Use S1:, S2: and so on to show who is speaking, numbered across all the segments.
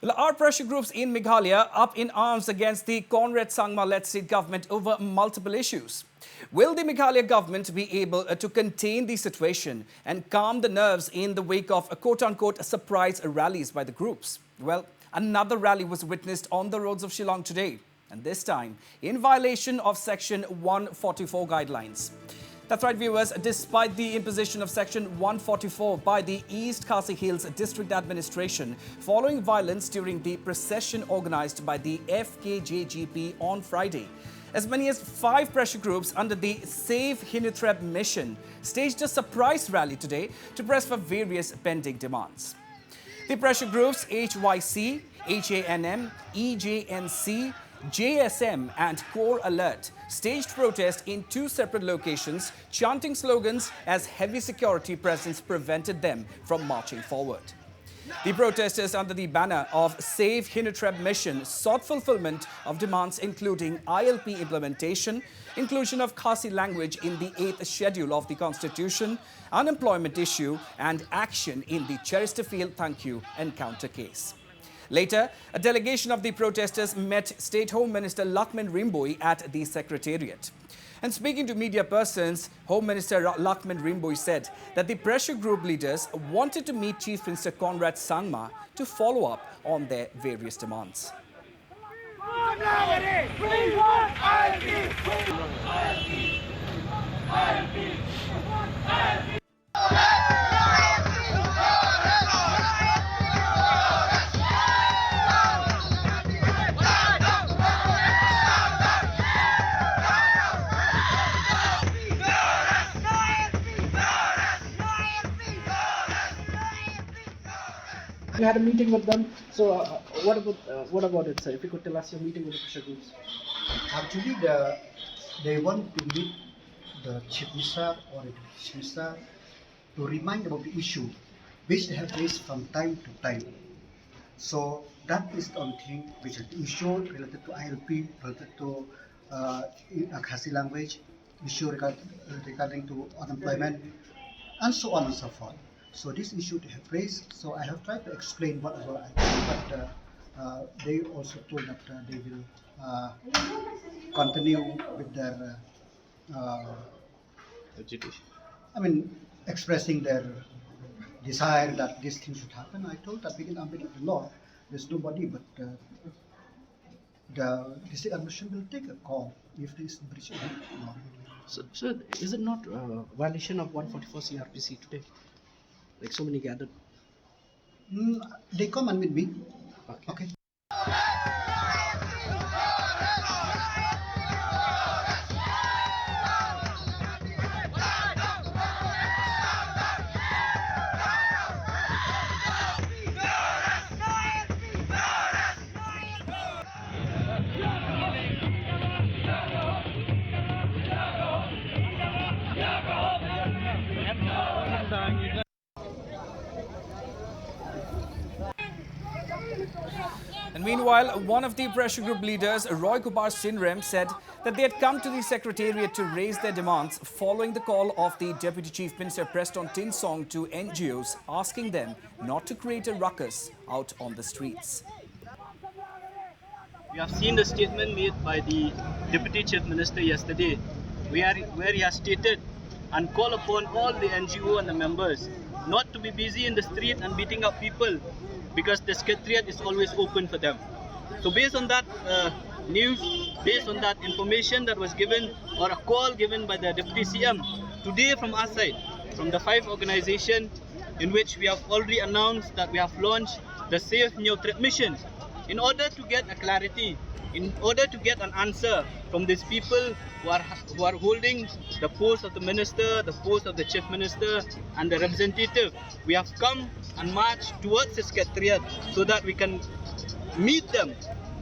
S1: Well, our pressure groups in Meghalaya up in arms against the Conrad Sangma-led state government over multiple issues. Will the Meghalaya government be able to contain the situation and calm the nerves in the wake of quote-unquote surprise rallies by the groups? Well, another rally was witnessed on the roads of Shillong today, and this time in violation of Section 144 guidelines. That's right, viewers. Despite the imposition of Section 144 by the East Khasi Hills District Administration following violence during the procession organized by the FKJGP on Friday, as many as 5 pressure groups under the Save Hinithreb mission staged a surprise rally today to press for various pending demands. The pressure groups HYC, HANM, EJNC, JSM and Core Alert staged protest in 2 separate locations, chanting slogans as heavy security presence prevented them from marching forward. The protesters under the banner of Save Hinithreb mission sought fulfillment of demands including ILP implementation, inclusion of Khasi language in the 8th schedule of the Constitution, unemployment issue and action in the Chesterfield Thank You encounter case. Later, a delegation of the protesters met State Home Minister Lakshman Rimboy at the Secretariat. And speaking to media persons, Home Minister Lakshman Rimboy said that the pressure group leaders wanted to meet Chief Minister Conrad Sangma to follow up on their various demands.
S2: You had a meeting with them. So what about it, sir? If you could tell us your meeting with the pressure groups.
S3: Actually, they want to meet the chief minister or the chief minister to remind about the issue which they have raised from time to time. So that is the only thing which is the issue related to ILP, related to Khasi language, issue regarding to unemployment, and so on and so forth. So this issue they have raised. So I have tried to explain whatever I can, but they also told that they will continue with their
S2: Agitation.
S3: expressing their desire that this thing should happen. I told that within ambit of the law, there's nobody but the district administration will take a call if there is breach of the law.
S2: So is it not violation of 144 CRPC today? Like so many gathered.
S3: They come and meet me.
S2: Okay.
S1: And meanwhile, one of the pressure group leaders, Roy Kumar Sinrem, said that they had come to the Secretariat to raise their demands following the call of the Deputy Chief Minister Preston Tinsong to NGOs, asking them not to create a ruckus out on the streets.
S4: We have seen the statement made by the Deputy Chief Minister yesterday, where he has stated and called upon all the NGO and the members not to be busy in the street and beating up people, because the Secretariat is always open for them. So based on that news, based on that information that was given, or a call given by the Deputy CM, today from our side, from the 5 organizations in which we have already announced that we have launched the Save Hinithreb mission, in order to get a clarity, in order to get an answer from these people who are holding the post of the minister, the post of the chief minister and the representative. We have come and marched towards the Secretariat so that we can meet them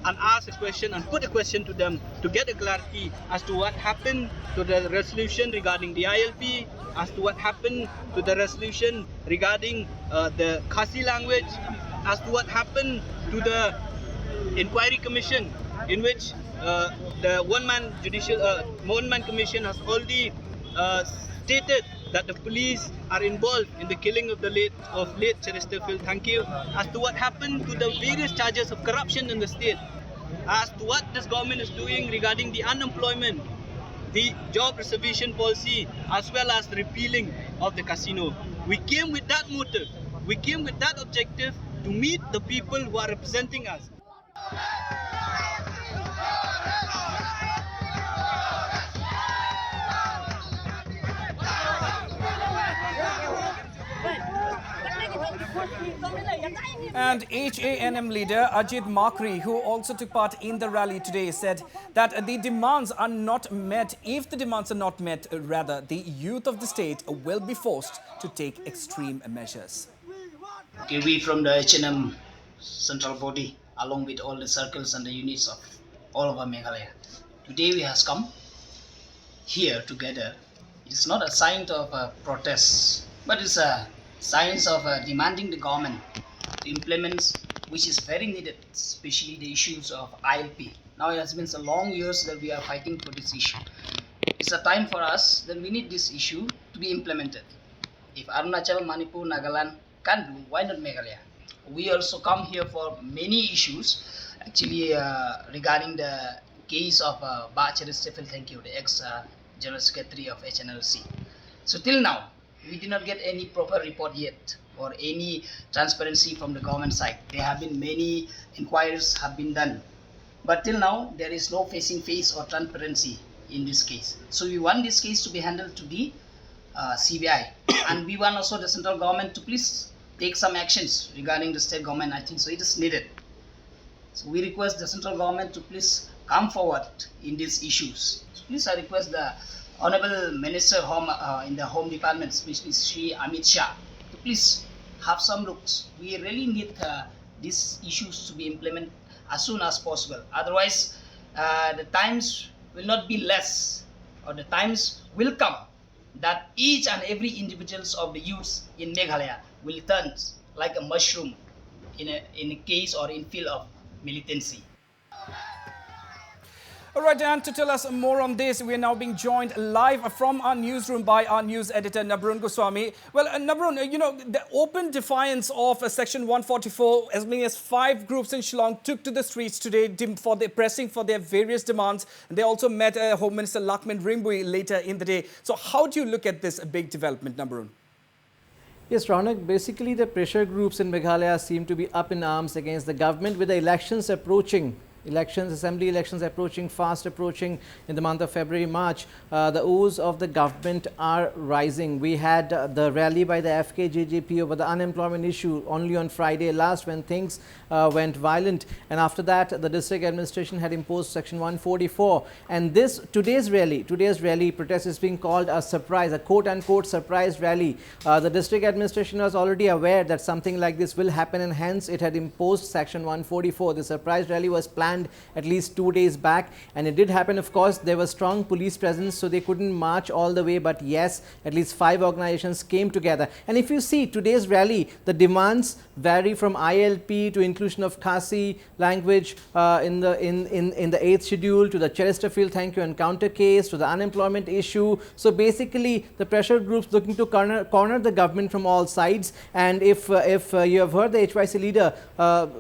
S4: and ask a question and put a question to them to get a clarity as to what happened to the resolution regarding the ILP, as to what happened to the resolution regarding the Khasi language, as to what happened to the inquiry commission, in which the one-man commission has already stated that the police are involved in the killing of late Cherister Phil Thankyou, as to what happened to the various charges of corruption in the state, as to what this government is doing regarding the unemployment, the job reservation policy, as well as the repealing of the casino. We came with that motive, we came with that objective to meet the people who are representing us.
S1: And HANM leader Ajit Makri, who also took part in the rally today, said that the demands are not met. If the demands are not met, rather, the youth of the state will be forced to take extreme measures.
S5: Okay, we from the HNM central body, along with all the circles and the units of all over Meghalaya, today we has come here together. It's not a sign of a protest, but it's a sign of demanding the government to implement, which is very needed, especially the issues of ILP. Now it has been so long years that we are fighting for this issue. It's a time for us that we need this issue to be implemented. If Arunachal, Manipur, Nagaland can do, why not Meghalaya? We also come here for many issues, actually regarding the case of Ba Cherister Phil Thankyou, the ex-General Secretary of HNLC. So till now, we did not get any proper report yet or any transparency from the government side. There have been many inquiries have been done, but till now there is no facing face or transparency in this case. So we want this case to be handled to the CBI, and we want also the central government to please take some actions regarding the state government. I think so it is needed. So we request the central government to please come forward in these issues. So please I request the Honorable Minister in the Home Department, especially Shri Amit Shah, to please have some looks. We really need these issues to be implemented as soon as possible. Otherwise, the times will not be less, or the times will come that each and every individuals of the youths in Meghalaya will turn like a mushroom in a case or in field of militancy.
S1: All right, and to tell us more on this, we are now being joined live from our newsroom by our news editor, Nabarun Goswami. Well, Nabarun, you know, the open defiance of Section 144, as many as 5 groups in Shillong took to the streets today for pressing for their various demands. They also met Home Minister Lakmin Ringbui later in the day. So how do you look at this big development, Nabarun?
S6: Yes, Ronak, basically the pressure groups in Meghalaya seem to be up in arms against the government with the elections approaching. Assembly elections fast approaching in the month of February, March. The woes of the government are rising. We had the rally by the FKJJP over the unemployment issue only on Friday last when things went violent. And after that, the district administration had imposed Section 144. And today's rally protest is being called a surprise, a quote-unquote surprise rally. The district administration was already aware that something like this will happen, and hence it had imposed Section 144. The surprise rally was planned at least 2 days back, and it did happen. Of course, there was strong police presence, so they couldn't march all the way, but yes, at least 5 organizations came together. And if you see today's rally, the demands vary from ILP to inclusion of Khasi language in the 8th schedule, to the Cherister Phil Thankyou encounter case, to the unemployment issue. So basically the pressure groups looking to corner the government from all sides. And if you have heard the HYC leader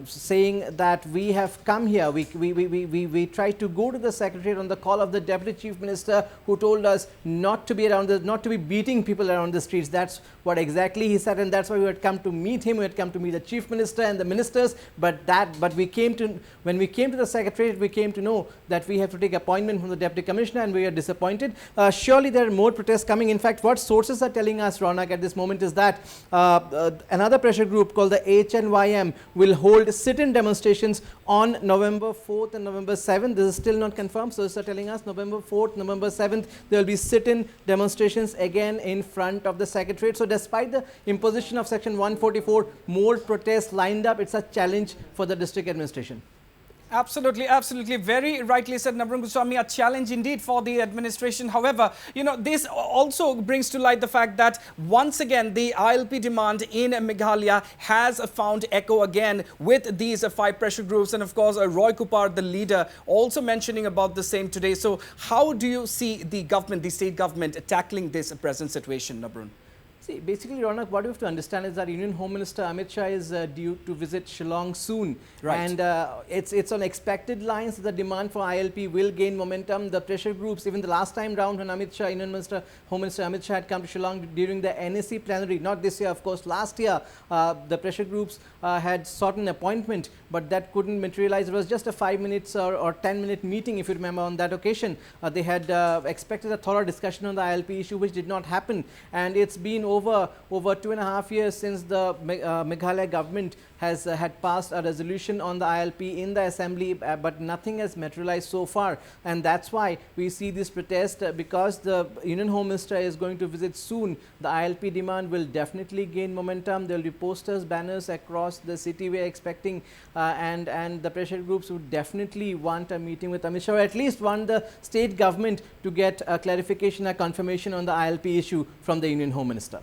S6: saying that we have come here, we tried to go to the secretariat on the call of the Deputy Chief Minister, who told us not to be beating people around the streets. That's what exactly he said, and that's why we had come to meet him. We had come to meet the Chief Minister and the ministers. But when we came to the secretariat, we came to know that we have to take appointment from the Deputy Commissioner, and we are disappointed. Surely there are more protests coming. In fact, what sources are telling us, Ronak, at this moment is that another pressure group called the HNYM will hold sit-in demonstrations on November 4th and November 7th. This is still not confirmed. So they're telling us November 4th, November 7th, there will be sit-in demonstrations again in front of the secretariat. So despite the imposition of Section 144, more protests lined up. It's a challenge for the district administration.
S1: Absolutely, absolutely. Very rightly said, Nabarun Goswami, a challenge indeed for the administration. However, this also brings to light the fact that once again, the ILP demand in Meghalaya has found echo again with these 5 pressure groups. And of course, Roy Kupar, the leader, also mentioning about the same today. So how do you see the government, the state government, tackling this present situation, Nabarun?
S6: See, basically, Ronak, what we have to understand is that Union Home Minister Amit Shah is due to visit Shillong soon.
S1: Right.
S6: And it's on expected lines that the demand for ILP will gain momentum. The pressure groups, even the last time round when Amit Shah, Union Minister, Home Minister Amit Shah had come to Shillong during the NSC plenary, not this year, of course, last year, the pressure groups had sought an appointment, but that couldn't materialize. It was just a 5 minutes or 10-minute meeting, if you remember, on that occasion. They had expected a thorough discussion on the ILP issue, which did not happen. And it's been over 2.5 years since the Meghalaya government has had passed a resolution on the ILP in the assembly, but nothing has materialized so far. And that's why we see this protest, because the Union Home Minister is going to visit soon. The ILP demand will definitely gain momentum. There will be posters, banners across the city we're expecting, and the pressure groups would definitely want a meeting with Amit Shah, or at least want the state government to get a clarification, a confirmation on the ILP issue from the Union Home Minister.